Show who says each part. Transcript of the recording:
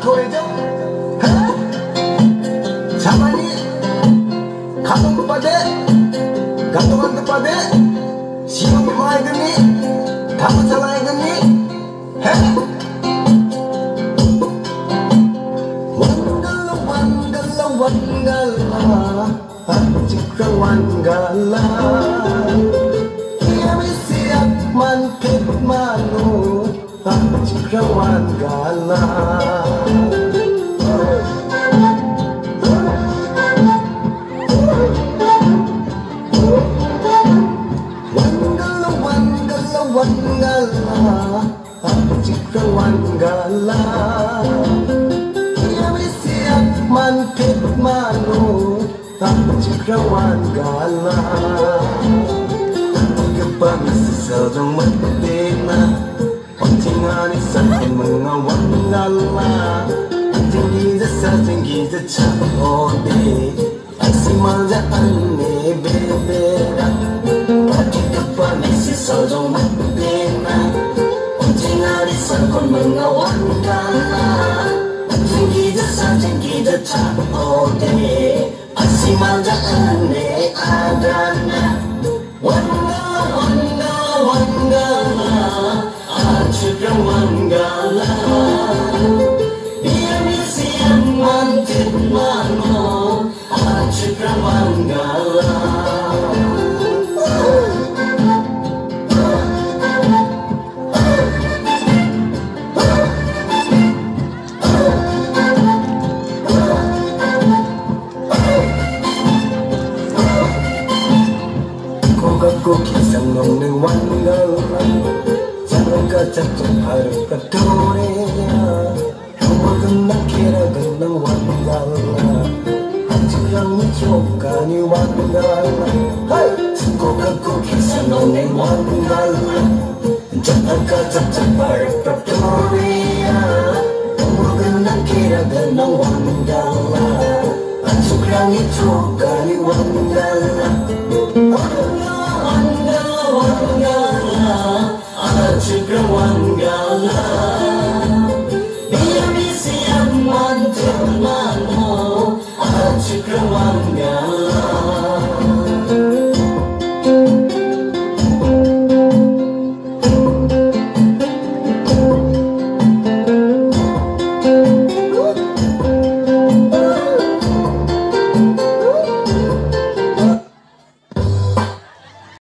Speaker 1: 고해정 자만이 감동 빠데 감동한 빠데 시험이 많이 듣니 다만 살아야 듣니 wanggala cikra wanggala ia siap mankit manu cikra wanggala wanggala cikra wanggala mankit manu cikra wanggala tiga pangis sesal medina pancingan isan mengawanggala tinggi jasa tinggi jasa ode asimal jaane bebera tiga pangis sesal medina pancingan isan mengawanggala tinggi jasa ode asimal jaane adana wanggala cikra wanggala ia siap mankit manu cikra wanggala Ko kisang nong ni wanggala jangan kacak harap kadore kamu kira genang wanggala cikra coba ni wanggala ko kisang nong ni wanggala jangan kacak harap kadore kamu kira genang wanggala cikra coba ni wanggala cikra wanggala ia siap mankit manu